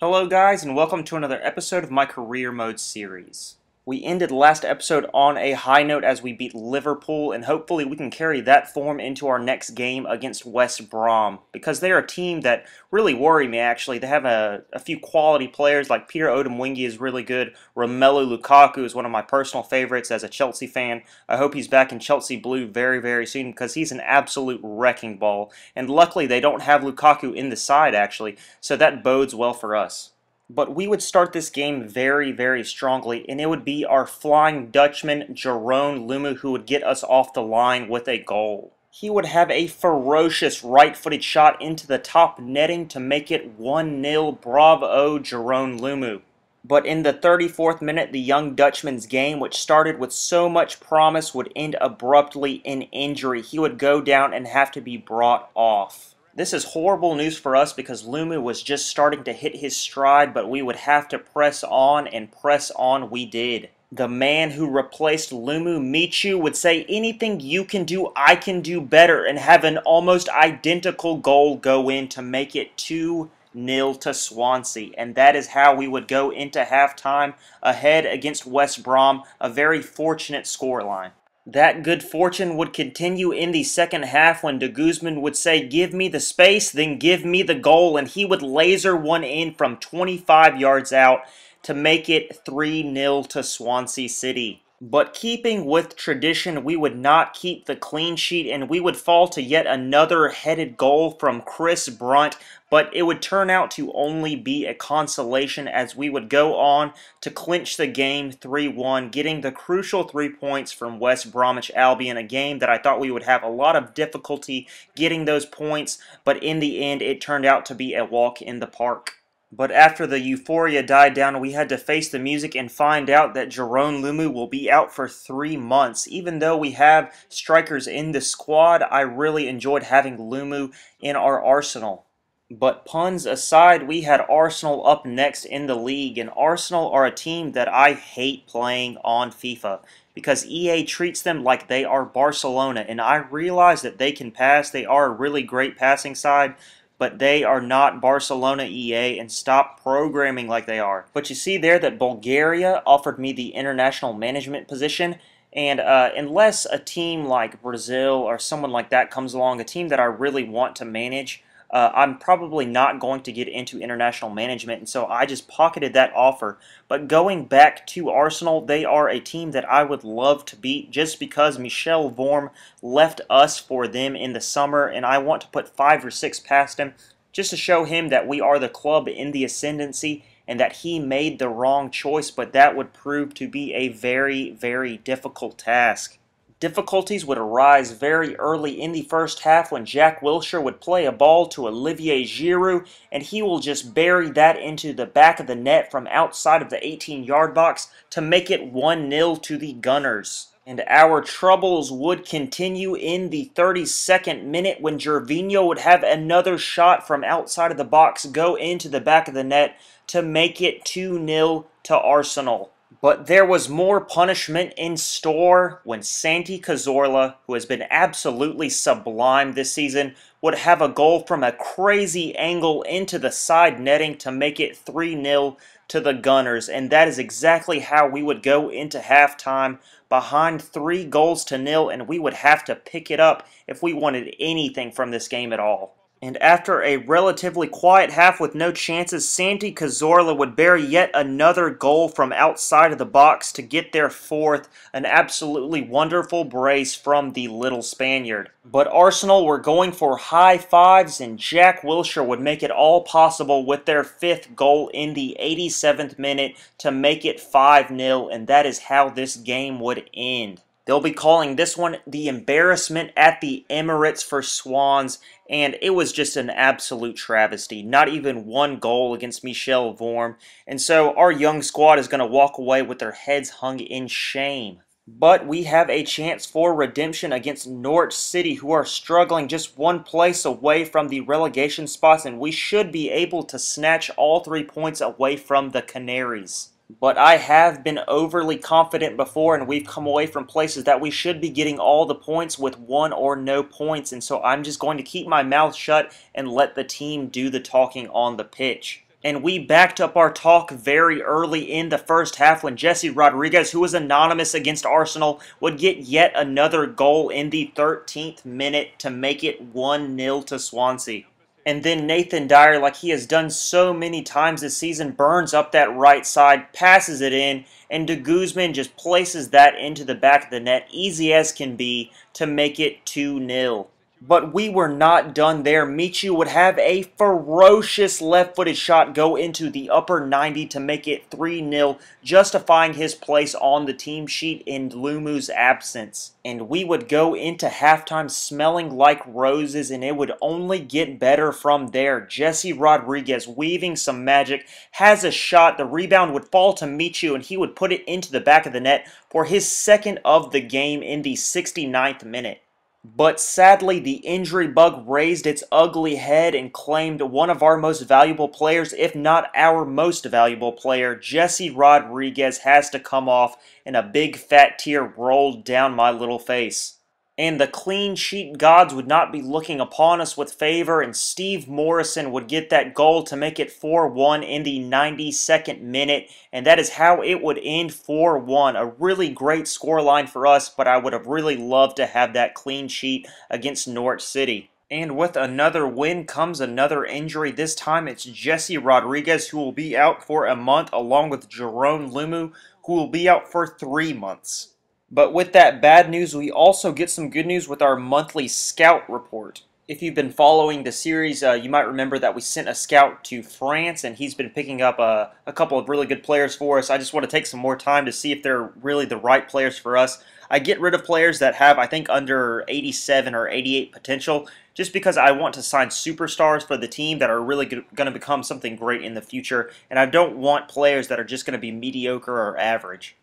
Hello guys, and welcome to another episode of my Career Mode series. We ended last episode on a high note as we beat Liverpool, and hopefully we can carry that form into our next game against West Brom, because they're a team that really worry me actually. They have a few quality players, like Peter Odemwingie is really good. Romelu Lukaku is one of my personal favorites as a Chelsea fan. I hope he's back in Chelsea blue very soon, because he's an absolute wrecking ball. And luckily they don't have Lukaku in the side actually, so that bodes well for us. But we would start this game very strongly, and it would be our Flying Dutchman, Jeroen Lumu, who would get us off the line with a goal. He would have a ferocious right-footed shot into the top netting to make it 1-0. Bravo, Jeroen Lumu. But in the 34th minute, the young Dutchman's game, which started with so much promise, would end abruptly in injury. He would go down and have to be brought off. This is horrible news for us because Lumu was just starting to hit his stride, but we would have to press on, and press on we did. The man who replaced Lumu, Michu, would say, "Anything you can do, I can do better," and have an almost identical goal go in to make it 2-0 to Swansea. And that is how we would go into halftime ahead against West Brom, a very fortunate scoreline. That good fortune would continue in the second half when De Guzman would say, "Give me the space, then give me the goal," and he would laser one in from 25 yards out to make it 3-0 to Swansea City. But keeping with tradition, we would not keep the clean sheet, and we would fall to yet another headed goal from Chris Brunt, but it would turn out to only be a consolation as we would go on to clinch the game 3-1, getting the crucial 3 points from West Bromwich Albion, a game that I thought we would have a lot of difficulty getting those points, but in the end it turned out to be a walk in the park. But after the euphoria died down, we had to face the music and find out that Jeroen Lumu will be out for 3 months. Even though we have strikers in the squad, I really enjoyed having Lumu in our arsenal. But puns aside, we had Arsenal up next in the league, and Arsenal are a team that I hate playing on FIFA because EA treats them like they are Barcelona, and I realize that they can pass. They are a really great passing side, but they are not Barcelona EA, and stop programming like they are. But you see there that Bulgaria offered me the international management position, and unless a team like Brazil or someone like that comes along, a team that I really want to manage, I'm probably not going to get into international management, and so I just pocketed that offer. But going back to Arsenal, they are a team that I would love to beat just because Michel Vorm left us for them in the summer, and I want to put 5 or 6 past him just to show him that we are the club in the ascendancy and that he made the wrong choice, but that would prove to be a very difficult task. Difficulties would arise very early in the first half when Jack Wilshere would play a ball to Olivier Giroud, and he will just bury that into the back of the net from outside of the 18-yard box to make it 1-0 to the Gunners. And our troubles would continue in the 32nd minute when Gervinho would have another shot from outside of the box go into the back of the net to make it 2-0 to Arsenal. But there was more punishment in store when Santi Cazorla, who has been absolutely sublime this season, would have a goal from a crazy angle into the side netting to make it 3-0 to the Gunners. And that is exactly how we would go into halftime, behind 3-0, and we would have to pick it up if we wanted anything from this game at all. And after a relatively quiet half with no chances, Santi Cazorla would bury yet another goal from outside of the box to get their 4th, an absolutely wonderful brace from the little Spaniard. But Arsenal were going for high fives, and Jack Wilshere would make it all possible with their 5th goal in the 87th minute to make it 5-0, and that is how this game would end. They'll be calling this one the embarrassment at the Emirates for Swans, and it was just an absolute travesty. Not even one goal against Michel Vorm, and so our young squad is going to walk away with their heads hung in shame. But we have a chance for redemption against Norwich City, who are struggling just 1 place away from the relegation spots, and we should be able to snatch all 3 points away from the Canaries. But I have been overly confident before, and we've come away from places that we should be getting all the points with 1 or no points, and so I'm just going to keep my mouth shut and let the team do the talking on the pitch. And we backed up our talk very early in the first half when Jesse Rodriguez, who was anonymous against Arsenal, would get yet another goal in the 13th minute to make it 1-0 to Swansea. And then Nathan Dyer, like he has done so many times this season, burns up that right side, passes it in, and De Guzman just places that into the back of the net, easy as can be, to make it 2-0. But we were not done there. Michu would have a ferocious left-footed shot go into the upper 90 to make it 3-0, justifying his place on the team sheet in Lumu's absence. And we would go into halftime smelling like roses, and it would only get better from there. Jesse Rodriguez, weaving some magic, has a shot. The rebound would fall to Michu, and he would put it into the back of the net for his second of the game in the 69th minute. But sadly, the injury bug raised its ugly head and claimed one of our most valuable players, if not our most valuable player. Jesse Rodriguez has to come off, and a big fat tear rolled down my little face. And the clean sheet gods would not be looking upon us with favor, and Steve Morrison would get that goal to make it 4-1 in the 92nd minute, and that is how it would end 4-1. A really great scoreline for us, but I would have really loved to have that clean sheet against Norwich City. And with another win comes another injury. This time it's Jesse Rodriguez, who will be out for a month, along with Jerome Lumu, who will be out for 3 months. But with that bad news, we also get some good news with our monthly scout report. If you've been following the series, you might remember that we sent a scout to France, and he's been picking up a couple of really good players for us. I just want to take some more time to see if they're really the right players for us. I get rid of players that have, I think, under 87 or 88 potential, just because I want to sign superstars for the team that are really going to become something great in the future, and I don't want players that are just going to be mediocre or average.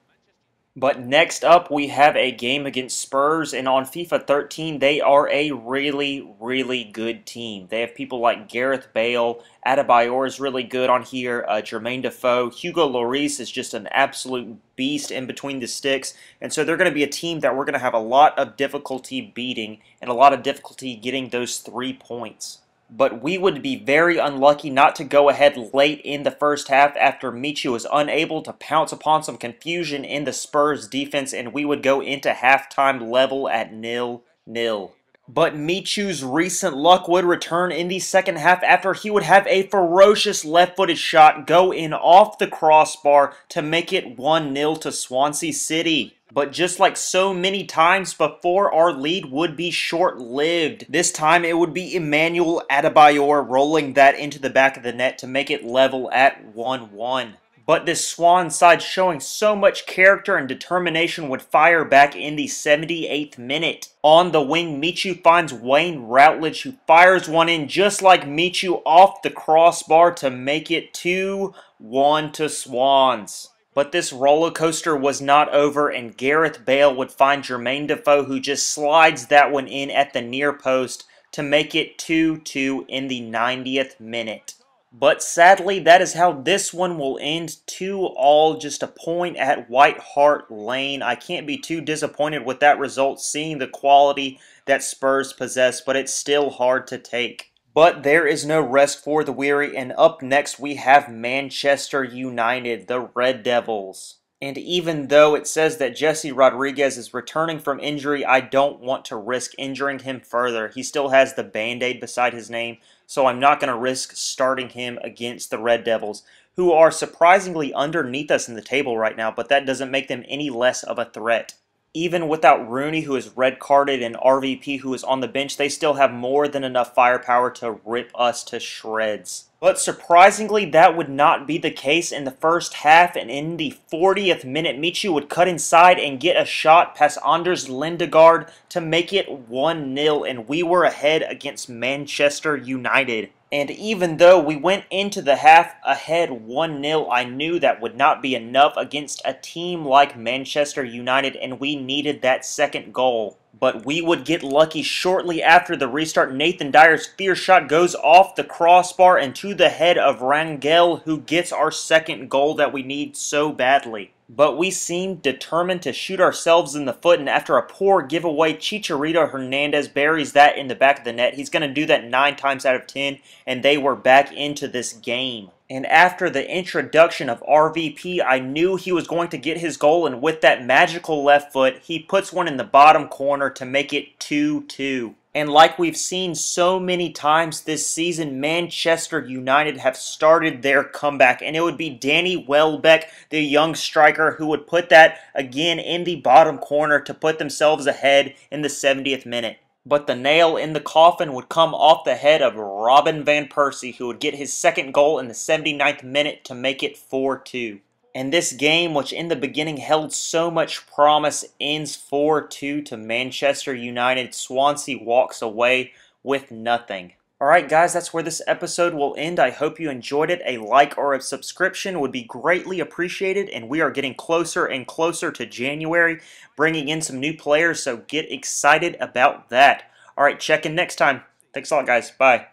But next up, we have a game against Spurs, and on FIFA 13, they are a really, really good team. They have people like Gareth Bale, Adebayor is really good on here, Jermaine Defoe, Hugo Lloris is just an absolute beast in between the sticks, and so they're going to be a team that we're going to have a lot of difficulty beating, and a lot of difficulty getting those 3 points. But we would be very unlucky not to go ahead late in the first half after Michu was unable to pounce upon some confusion in the Spurs defense, and we would go into halftime level at 0-0. But Michu's recent luck would return in the second half after he would have a ferocious left-footed shot go in off the crossbar to make it 1-0 to Swansea City. But just like so many times before, our lead would be short-lived. This time it would be Emmanuel Adebayor rolling that into the back of the net to make it level at 1-1. But this Swans side, showing so much character and determination, would fire back in the 78th minute. On the wing, Michu finds Wayne Routledge, who fires one in just like Michu off the crossbar to make it 2-1 to Swans. But this roller coaster was not over, and Gareth Bale would find Jermaine Defoe, who just slides that one in at the near post to make it 2-2 in the 90th minute. But sadly, that is how this one will end, 2-2, just a point at White Hart Lane. I can't be too disappointed with that result, seeing the quality that Spurs possess, but it's still hard to take. But there is no rest for the weary, and up next we have Manchester United, the Red Devils. And even though it says that Jesse Rodriguez is returning from injury, I don't want to risk injuring him further. He still has the Band-Aid beside his name, so I'm not going to risk starting him against the Red Devils, who are surprisingly underneath us in the table right now, but that doesn't make them any less of a threat. Even without Rooney, who is red-carded, and RVP, who is on the bench, they still have more than enough firepower to rip us to shreds. But surprisingly, that would not be the case in the first half, and in the 40th minute, Michu would cut inside and get a shot past Anders Lindegaard to make it 1-0, and we were ahead against Manchester United. And even though we went into the half ahead 1-0, I knew that would not be enough against a team like Manchester United, and we needed that second goal. But we would get lucky shortly after the restart. Nathan Dyer's fierce shot goes off the crossbar and to the head of Rangel, who gets our second goal that we need so badly. But we seemed determined to shoot ourselves in the foot, and after a poor giveaway, Chicharito Hernandez buries that in the back of the net. He's going to do that 9 times out of 10, and they were back into this game. And after the introduction of RVP, I knew he was going to get his goal, and with that magical left foot, he puts one in the bottom corner to make it 2-2. And like we've seen so many times this season, Manchester United have started their comeback, and it would be Danny Welbeck, the young striker, who would put that again in the bottom corner to put themselves ahead in the 70th minute. But the nail in the coffin would come off the head of Robin van Persie, who would get his second goal in the 79th minute to make it 4-2. And this game, which in the beginning held so much promise, ends 4-2 to Manchester United. Swansea walks away with nothing. Alright guys, that's where this episode will end. I hope you enjoyed it. A like or a subscription would be greatly appreciated, and we are getting closer and closer to January, bringing in some new players, so get excited about that. Alright, check in next time. Thanks a lot guys. Bye.